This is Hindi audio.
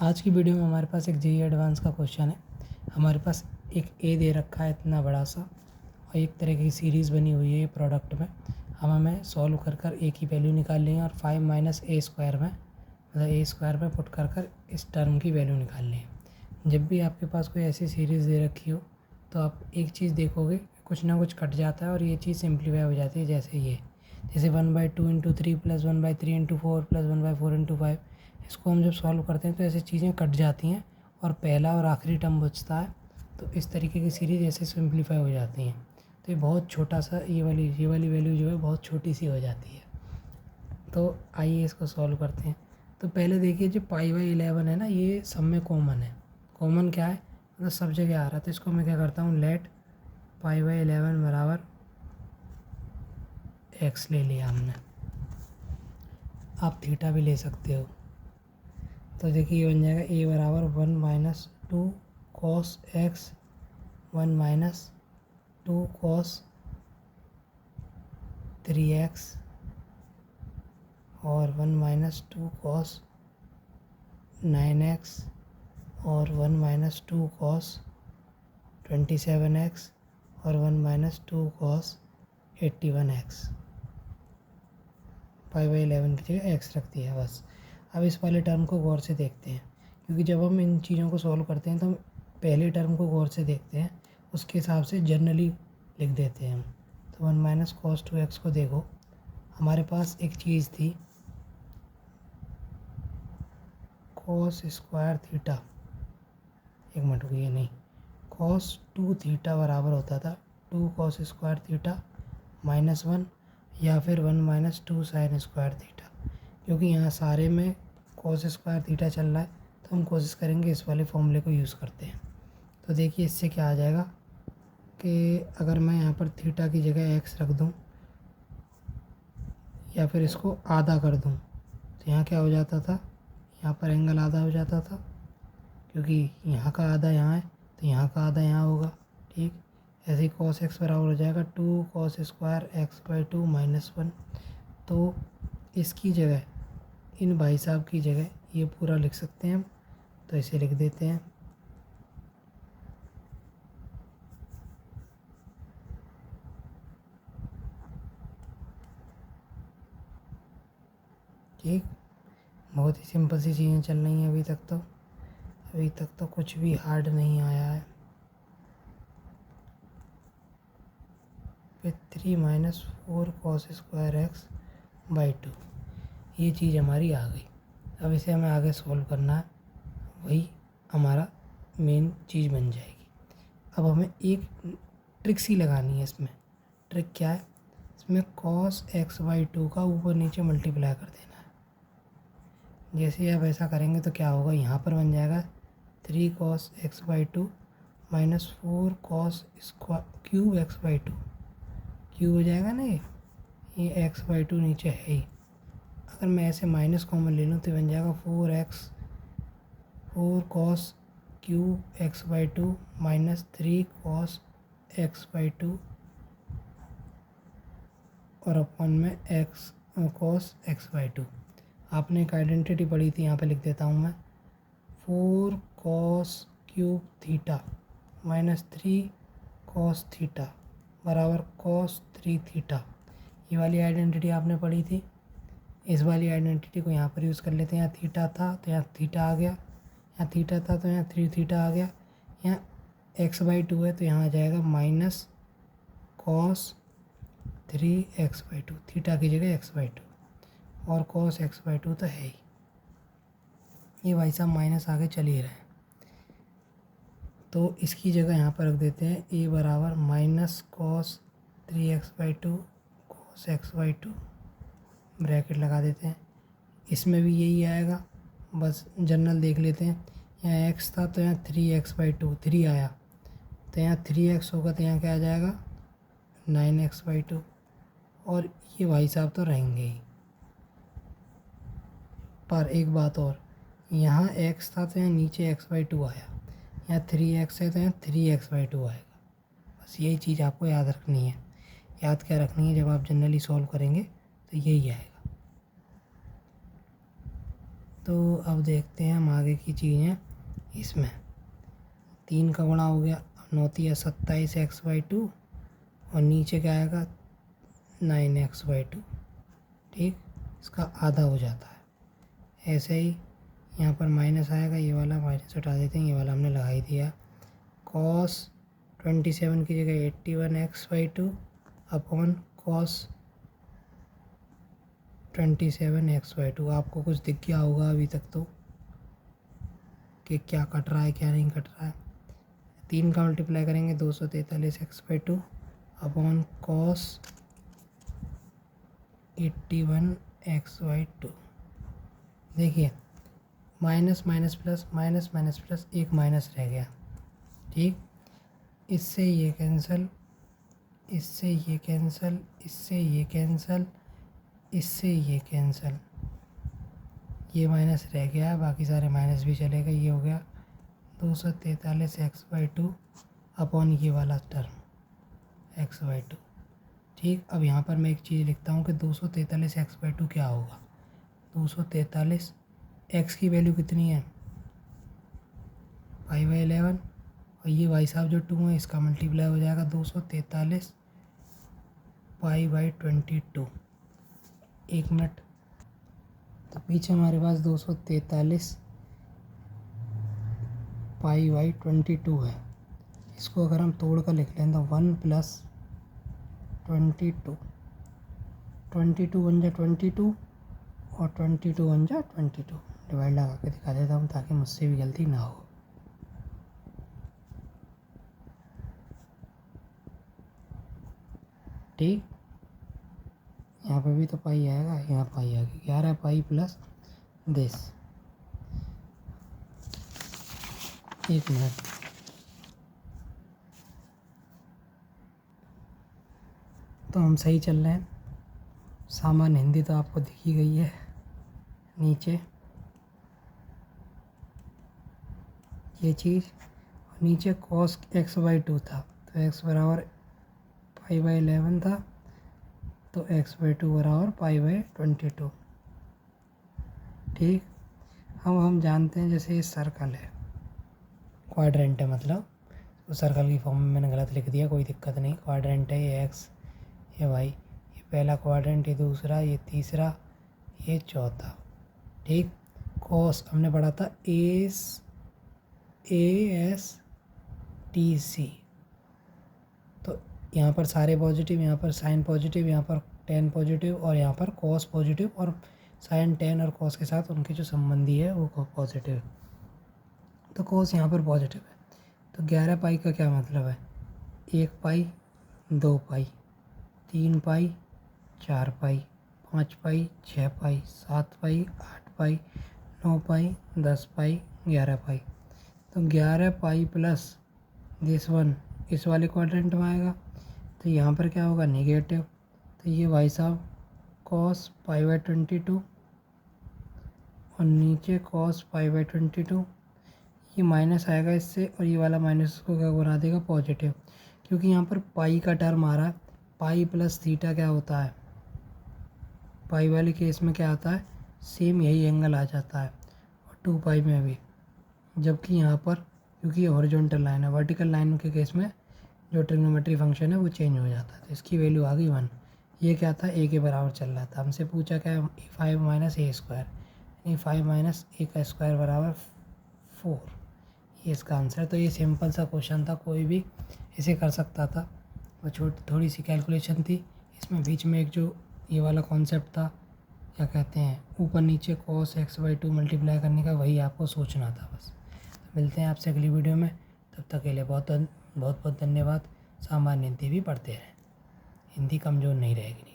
आज की वीडियो में हमारे पास एक जेईई एडवांस का क्वेश्चन है। हमारे पास एक ए दे रखा है इतना बड़ा सा और एक तरह की सीरीज़ बनी हुई है ये प्रोडक्ट में। हमें सॉल्व कर कर ए की वैल्यू निकालनी है और 5 माइनस ए स्क्वायर में मतलब ए स्क्वायर में पुट कर कर इस टर्म की वैल्यू निकालनी है। जब भी आपके पास कोई ऐसी सीरीज़ दे रखी हो तो आप एक चीज़ देखोगे, कुछ ना कुछ कट जाता है और ये चीज़ सिंप्लीफाई हो जाती है। जैसे 1/2 × 3 प्लस 1/3 × 4 प्लस 1/4 × 5। इसको हम जब सॉल्व करते हैं तो ऐसी चीज़ें कट जाती हैं और पहला और आखिरी टर्म बचता है। तो इस तरीके की सीरीज़ ऐसे सिंप्लीफाई हो जाती हैं। तो ये बहुत छोटा सा ये वाली वैल्यू जो है बहुत छोटी सी हो जाती है। तो आइए इसको सॉल्व करते हैं। तो पहले देखिए जो π/11 है ना, ये सब में कॉमन है। कॉमन क्या है, मतलब सब जगह आ रहा है। तो इसको मैं क्या करता हूँ, लेट π/11 बराबर x ले लिया हमने। आप थीटा भी ले सकते हो। तो देखिए ये बन जाएगा a बराबर 1 minus 2 cos x 1 minus 2 cos 3x और 1 माइनस 2 कॉस 9x और 1 माइनस 2 कॉस 27x और 1 माइनस 2 कॉस 81x। π/11 की जगह x रख दिया बस। अब इस वाले टर्म को गौर से देखते हैं, क्योंकि जब हम इन चीज़ों को सॉल्व करते हैं तो हम पहले टर्म को गौर से देखते हैं, उसके हिसाब से जनरली लिख देते हैं हम। तो 1 माइनस कॉस 2x को देखो, हमारे पास एक चीज़ थी कॉस स्क्वायर थीटा। एक मिनट रुकिए, नहीं, कॉस 2 थीटा बराबर होता था 2 कॉस स्क्वायर थीटा माइनस 1 या फिर 1 माइनस 2 साइन स्क्वायर थीटा। क्योंकि यहाँ सारे में कॉस स्क्वायर थीटा चल रहा है तो हम कोशिश करेंगे इस वाले फॉर्मूले को यूज़ करते हैं। तो देखिए इससे क्या आ जाएगा कि अगर मैं यहाँ पर थीटा की जगह x रख दूँ या फिर इसको आधा कर दूँ तो यहाँ क्या हो जाता था, यहाँ पर एंगल आधा हो जाता था, क्योंकि यहाँ का आधा यहाँ है तो यहाँ का आधा यहाँ होगा। ठीक, ऐसे ही कॉस x बराबर हो जाएगा 2 कॉस स्क्वायर x/2 माइनस 1। तो इसकी जगह, इन भाई साहब की जगह ये पूरा लिख सकते हैं हम। तो इसे लिख देते हैं। ठीक, बहुत ही सिंपल सी चीज़ें चल रही हैं अभी तक तो कुछ भी हार्ड नहीं आया है। फिर 3 माइनस 4 कॉस स्क्वायर x/2, ये चीज़ हमारी आ गई। अब इसे हमें आगे सॉल्व करना है, वही हमारा मेन चीज़ बन जाएगी। अब हमें एक ट्रिक सी लगानी है इसमें। ट्रिक क्या है, इसमें cos x/2 का ऊपर नीचे मल्टीप्लाई कर देना है। जैसे आप ऐसा करेंगे तो क्या होगा, यहाँ पर बन जाएगा 3 cos x/2 minus 4 cos cube x/2। Cube हो जाएगा ना, ये x/2 नीचे है ही। अगर मैं ऐसे माइनस कॉमन ले लूँ तो बन जाएगा 4 cos cube x/2 minus 3 cos x/2 और अपन में x cos x/2। आपने एक आइडेंटिटी पढ़ी थी, यहाँ पे लिख देता हूँ मैं। 4 cos cube theta minus 3 cos theta बराबर cos 3 थीटा। ये वाली आइडेंटिटी आपने पढ़ी थी। इस वाली आइडेंटिटी को यहाँ पर यूज़ कर लेते हैं। यहाँ थीटा था तो यहाँ थीटा आ गया, यहाँ थीटा था तो यहाँ 3 थीटा आ गया, यहाँ x/2 है तो यहाँ आ जाएगा माइनस cos 3 x/2। थीटा की जगह x/2 और cos x/2 तो है ही। ये भाई साहब माइनस आगे चल ही रहे हैं तो इसकी जगह यहाँ पर रख देते हैं a बराबर minus cos 3 x/2 cos x/2 bracket लगा देते हैं। इसमें भी यही आएगा, बस जनरल देख लेते हैं। यहाँ x था तो यहाँ 3x/2 3 आया तो यहाँ 3x होगा तो यहाँ क्या आ जाएगा 9x/2। और ये भाई साहब तो रहेंगे ही। पर एक बात और, यहाँ x था तो यहाँ नीचे x/2 आया, यहाँ 3x है तो यहाँ 3x/2 आएगा। बस यही चीज़ आपको याद रखनी है। याद क्या रखनी है, जब आप जनरली सॉल्व करेंगे तो यही आएगा। तो अब देखते हैं हम आगे की चीज़ें इसमें। 3 का गुणा हो गया 9×3 = 27 x/2 और नीचे क्या आएगा 9x/2। ठीक, इसका आधा हो जाता है। ऐसे ही यहाँ पर माइनस आएगा, ये वाला माइनस हटा देते हैं, ये वाला हमने लगा ही दिया। cos 27 की जगह 81x/2 अपॉन cos 27x/2। आपको कुछ दिख गया होगा अभी तक तो कि क्या कट रहा है क्या नहीं कट रहा है। 3 का मल्टीप्लाई करेंगे 243x/2 अपॉन cos 81x/2। देखिए minus minus plus minus minus plus एक माइनस रह गया। ठीक, इससे ये कैंसिल, इससे ये कैंसिल, इससे ये कैंसिल, इससे ये कैंसिल, ये माइनस रह गया, बाकी सारे माइनस भी चले गए। ये हो गया 243x/2 अपॉन ये वाला टर्म x/2। ठीक, अब यहाँ पर मैं एक चीज़ लिखता हूँ कि 243x/2 क्या होगा। 243 x की वैल्यू कितनी है π/11 और ये भाई साहब जो 2 है इसका मल्टीप्लाई हो जाएगा 243 π/22। 1 मिनट, तो पीछे हमारे पास 243 π/22 है। इसको अगर हम तोड़ कर लिख लें तो 1 + 22, 22 बन जा 22 और 22 बन जा 22। डिवाइड लगा के दिखा देता हूँ ताकि मुझसे भी गलती ना हो। ठीक, यहाँ पे भी तो पाई आएगा, यहाँ पाई आएगी 11 पाई प्लस दिस। 1 मिनट, तो हम सही चल रहे हैं। सामान्य हिंदी तो आपको दिखी गई है नीचे ये चीज़, और नीचे cos x/2 था तो x बराबर π/11 था तो x/2 बराबर π/22। ठीक, हम जानते हैं जैसे ये सर्कल है, क्वाड्रेंट है, मतलब तो सर्कल की फॉर्म में मैंने गलत लिख दिया, कोई दिक्कत नहीं। क्वाड्रेंट है, ये x, ये y, ये पहला क्वाड्रेंट, ये दूसरा, ये तीसरा, ये चौथा। ठीक, cos हमने पढ़ा था ASTC, तो यहाँ पर सारे पॉजिटिव, यहाँ पर साइन पॉजिटिव, यहाँ पर टेन पॉजिटिव और यहाँ पर cos पॉजिटिव, और साइन टेन और cos के साथ उनके जो संबंधी है वो पॉजिटिव, तो cos यहाँ पर पॉजिटिव है। तो 11 पाई का क्या मतलब है, 1 पाई, 2 पाई, 3 पाई, 4 पाई, 5 पाई, 6 पाई, 7 पाई, 8 पाई, 9 पाई, 10 पाई, 11 पाई। तो 11 पाई प्लस दिस वन इस वाले क्वाड्रेंट में आएगा, तो यहाँ पर क्या होगा नेगेटिव, तो ये भाई साहब cos π/22 और नीचे cos π/22, ये माइनस आएगा इससे और ये वाला माइनस को क्या बना देगा पॉजिटिव, क्योंकि यहाँ पर पाई का टर्म आ रहा है। पाई प्लस थीटा क्या होता है, पाई वाले केस में क्या आता है सेम यही एंगल आ जाता है, और 2 पाई में भी, जबकि यहाँ पर क्योंकि ये हॉरिजॉन्टल लाइन है, वर्टिकल लाइन के केस में जो ट्रिग्नोमेट्री फंक्शन है वो चेंज हो जाता है। तो इसकी वैल्यू आ गई 1। ये क्या था a के बराबर चल रहा था, हमसे पूछा क्या 5 - a², यानी 5 - a का स्क्वायर बराबर 4, ये इसका आंसर। तो ये सिंपल सा क्वेश्चन था, कोई भी इसे कर सकता था, और थोड़ी सी कैलकुलेशन थी इसमें। बीच में एक जो ये वाला कॉन्सेप्ट था, क्या कहते हैं, ऊपर नीचे cos x/2 मल्टीप्लाई करने का, वही आपको सोचना था बस। तो मिलते हैं आपसे अगली वीडियो में, तब तक के लिए बहुत बहुत धन्यवाद। सामान्य हिंदी भी पढ़ते रहें, हिंदी कमज़ोर नहीं रहेगी।